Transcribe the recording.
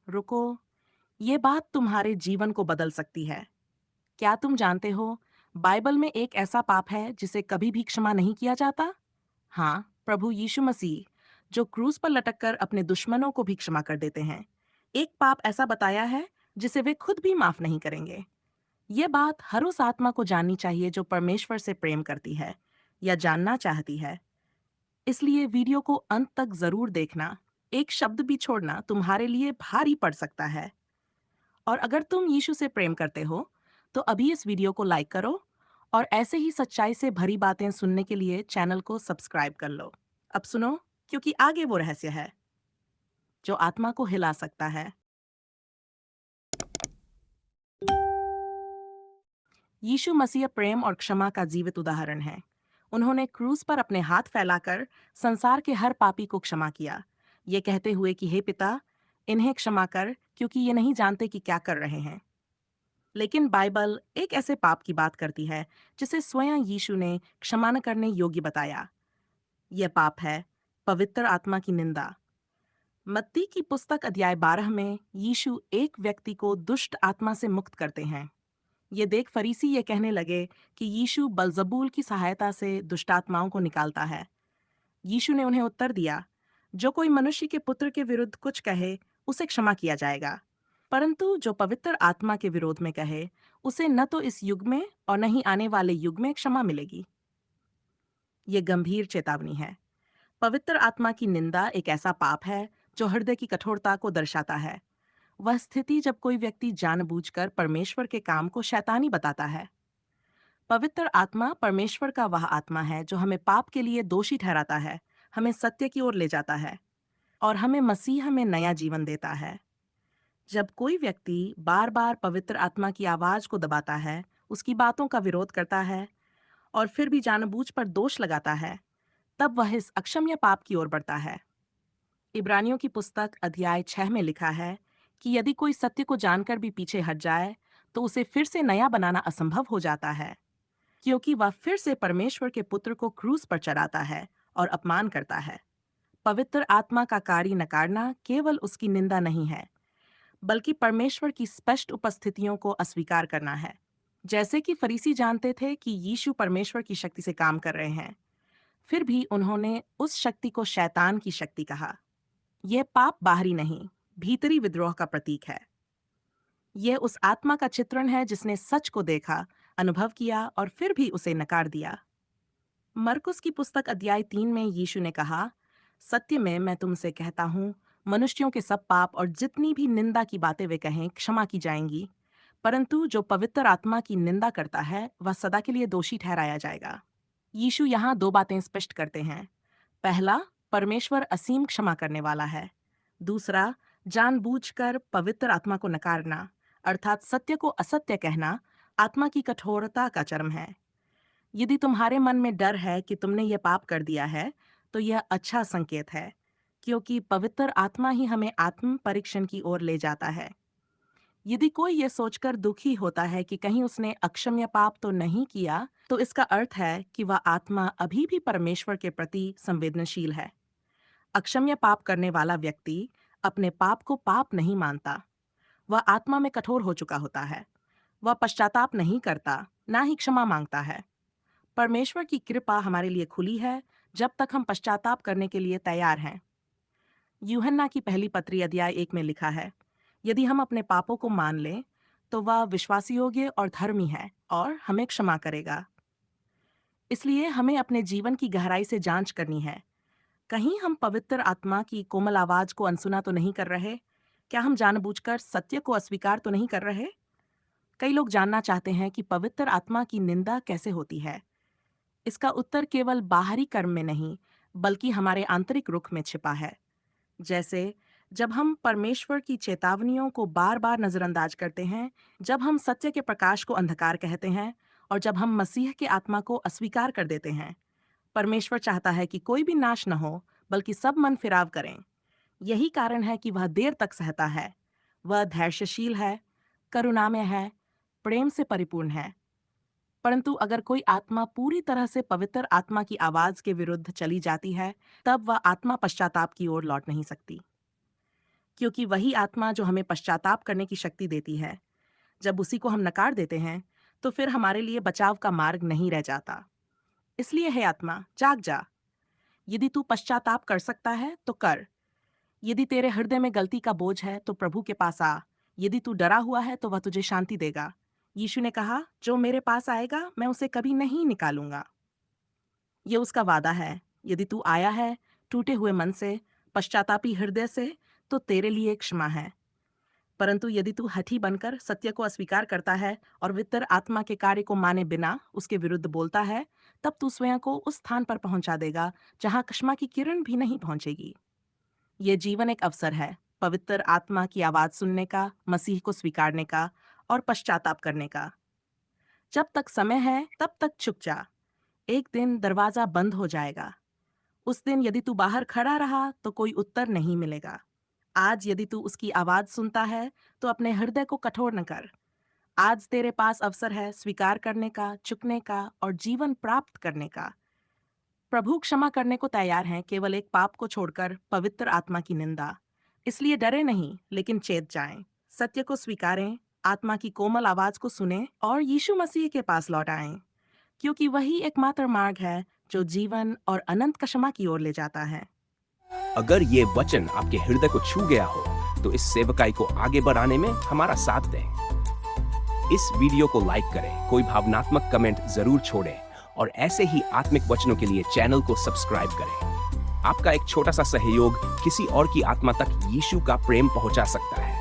रुको, ये बात तुम्हारे जीवन को बदल सकती है। क्या तुम जानते हो, बाइबल में एक ऐसा पाप है जिसे कभी भी क्षमा नहीं किया जाता? हाँ, प्रभु यीशु मसीह, जो क्रूस पर लटककर अपने दुश्मनों को भी क्षमा कर देते हैं। एक पाप ऐसा बताया है जिसे वे खुद भी माफ नहीं करेंगे। ये बात हर उस आत्मा को जाननी चाहिए जो परमेश्वर से प्रेम करती है या जानना चाहती है। इसलिए वीडियो को अंत तक जरूर देखना। एक शब्द भी छोड़ना तुम्हारे लिए भारी पड़ सकता है। और अगर तुम यीशु से प्रेम करते हो, तो अभी इस वीडियो को लाइक करो और ऐसे ही सच्चाई से भरी बातें सुनने के लिए चैनल को सब्सक्राइब कर लो। अब सुनो, क्योंकि आगे वो रहस्य है जो आत्मा को हिला सकता है। यीशु मसीह प्रेम और क्षमा का जीवित उदाहरण है। उन्होंने क्रूस पर अपने हाथ फैलाकर संसार के हर पापी को क्षमा किया, ये कहते हुए कि हे पिता, इन्हें क्षमा कर, क्योंकि ये नहीं जानते कि क्या कर रहे हैं। लेकिन बाइबल एक ऐसे पाप की बात करती है जिसे स्वयं यीशु ने क्षमा न करने योग्य बताया। यह पाप है पवित्र आत्मा की निंदा। मत्ती की पुस्तक अध्याय 12 में यीशु एक व्यक्ति को दुष्ट आत्मा से मुक्त करते हैं। ये देख फरीसी ये कहने लगे कि यीशु बलजबूल की सहायता से दुष्टात्माओं को निकालता है। यीशु ने उन्हें उत्तर दिया, जो कोई मनुष्य के पुत्र के विरुद्ध कुछ कहे, उसे क्षमा किया जाएगा, परंतु जो पवित्र आत्मा के विरोध में कहे, उसे न तो इस युग में और न ही आने वाले युग में क्षमा मिलेगी। ये गंभीर चेतावनी है। पवित्र आत्मा की निंदा एक ऐसा पाप है जो हृदय की कठोरता को दर्शाता है। वह स्थिति जब कोई व्यक्ति जानबूझकर परमेश्वर के काम को शैतानी बताता है। पवित्र आत्मा परमेश्वर का वह आत्मा है जो हमें पाप के लिए दोषी ठहराता है, हमें सत्य की ओर ले जाता है और हमें मसीह में नया जीवन देता है। जब कोई व्यक्ति बार बार पवित्र आत्मा की आवाज को दबाता है, उसकी बातों का विरोध करता है और फिर भी जानबूझ पर दोष लगाता है, तब वह इस अक्षम्य पाप की ओर बढ़ता है। इब्रानियों की पुस्तक अध्याय 6 में लिखा है कि यदि कोई सत्य को जानकर भी पीछे हट जाए, तो उसे फिर से नया बनाना असंभव हो जाता है, क्योंकि वह फिर से परमेश्वर के पुत्र को क्रूस पर चढ़ाता है और अपमान करता है। पवित्र आत्मा का कार्य नकारना केवल उसकी निंदा नहीं है, बल्कि परमेश्वर की स्पष्ट उपस्थितियों को अस्वीकार करना है। जैसे कि फरीसी जानते थे कि यीशु परमेश्वर की शक्ति से काम कर रहे हैं, फिर भी उन्होंने उस शक्ति को शैतान की शक्ति कहा। यह पाप बाहरी नहीं, भीतरी विद्रोह का प्रतीक है। यह उस आत्मा का चित्रण है जिसने सच को देखा, अनुभव किया और फिर भी उसे नकार दिया। मरकुस की पुस्तक अध्याय 3 में यीशु ने कहा, सत्य में मैं तुमसे कहता हूँ, मनुष्यों के सब पाप और जितनी भी निंदा की बातें वे कहें क्षमा की जाएंगी, परंतु जो पवित्र आत्मा की निंदा करता है वह सदा के लिए दोषी ठहराया जाएगा। यीशु यहाँ दो बातें स्पष्ट करते हैं। पहला, परमेश्वर असीम क्षमा करने वाला है। दूसरा, जानबूझकर पवित्र आत्मा को नकारना, अर्थात सत्य को असत्य कहना, आत्मा की कठोरता का चरम है। यदि तुम्हारे मन में डर है कि तुमने ये पाप कर दिया है, तो यह अच्छा संकेत है, क्योंकि पवित्र आत्मा ही हमें आत्म परीक्षण की ओर ले जाता है। यदि कोई ये सोचकर दुखी होता है कि कहीं उसने अक्षम्य पाप तो नहीं किया, तो इसका अर्थ है कि वह आत्मा अभी भी परमेश्वर के प्रति संवेदनशील है। अक्षम्य पाप करने वाला व्यक्ति अपने पाप को पाप नहीं मानता। वह आत्मा में कठोर हो चुका होता है। वह पश्चाताप नहीं करता, ना ही क्षमा मांगता है। परमेश्वर की कृपा हमारे लिए खुली है जब तक हम पश्चाताप करने के लिए तैयार हैं। यूहन्ना की पहली पत्री अध्याय 1 में लिखा है, यदि हम अपने पापों को मान लें, तो वह विश्वासयोग्य और धर्मी है और हमें क्षमा करेगा। इसलिए हमें अपने जीवन की गहराई से जांच करनी है। कहीं हम पवित्र आत्मा की कोमल आवाज को अनसुना तो नहीं कर रहे? क्या हम जानबूझकर सत्य को अस्वीकार तो नहीं कर रहे? कई लोग जानना चाहते हैं कि पवित्र आत्मा की निंदा कैसे होती है। इसका उत्तर केवल बाहरी कर्म में नहीं, बल्कि हमारे आंतरिक रुख में छिपा है। जैसे जब हम परमेश्वर की चेतावनियों को बार बार नजरअंदाज करते हैं, जब हम सत्य के प्रकाश को अंधकार कहते हैं और जब हम मसीह के आत्मा को अस्वीकार कर देते हैं। परमेश्वर चाहता है कि कोई भी नाश न हो, बल्कि सब मन फिराव करें। यही कारण है कि वह देर तक सहता है। वह धैर्यशील है, करुणामय है, प्रेम से परिपूर्ण है। परंतु अगर कोई आत्मा पूरी तरह से पवित्र आत्मा की आवाज के विरुद्ध चली जाती है, तब वह आत्मा पश्चाताप की ओर लौट नहीं सकती। क्योंकि वही आत्मा जो हमें पश्चाताप करने की शक्ति देती है, जब उसी को हम नकार देते हैं, तो फिर हमारे लिए बचाव का मार्ग नहीं रह जाता। इसलिए हे आत्मा, जाग जा। यदि तू पश्चाताप कर सकता है तो कर। यदि तेरे हृदय में गलती का बोझ है तो प्रभु के पास आ। यदि तू डरा हुआ है तो वह तुझे शांति देगा। यीशु ने कहा, जो मेरे पास आएगा मैं उसे कभी नहीं निकालूंगा। ये उसका वादा है। यदि तू आया है टूटे हुए मन से, पश्चातापी हृदय से, तो तेरे लिए क्षमा है। परंतु यदि तू हठी बनकर सत्य को अस्वीकार करता है और वितर आत्मा के कार्य को माने बिना उसके विरुद्ध बोलता है, तब तू स्वयं को उस स्थान पर पहुंचा देगा जहां क्षमा की किरण भी नहीं पहुंचेगी। ये जीवन एक अवसर है, पवित्र आत्मा की आवाज सुनने का, मसीह को स्वीकारने का और पश्चाताप करने का। जब तक समय है तब तक छुप जा। एक दिन दरवाजा बंद हो जाएगा। उस दिन यदि तू बाहर खड़ा रहा तो कोई उत्तर नहीं मिलेगा। आज यदि तू उसकी आवाज सुनता है तो अपने हृदय को कठोर न कर। आज तेरे पास अवसर है स्वीकार करने का, झुकने का और जीवन प्राप्त करने का। प्रभु क्षमा करने को तैयार हैं, केवल एक पाप को छोड़कर, पवित्र आत्मा की निंदा। इसलिए डरे नहीं, लेकिन चेत जाएं। सत्य को स्वीकारें, आत्मा की कोमल आवाज को सुने और यीशु मसीह के पास लौट आएं, क्योंकि वही एकमात्र मार्ग है जो जीवन और अनंत क्षमा की ओर ले जाता है। अगर ये वचन आपके हृदय को छू गया हो तो इस सेवकाई को आगे बढ़ाने में हमारा साथ दें। इस वीडियो को लाइक करें, कोई भावनात्मक कमेंट जरूर छोड़ें और ऐसे ही आत्मिक वचनों के लिए चैनल को सब्सक्राइब करें। आपका एक छोटा सा सहयोग किसी और की आत्मा तक यीशु का प्रेम पहुंचा सकता है।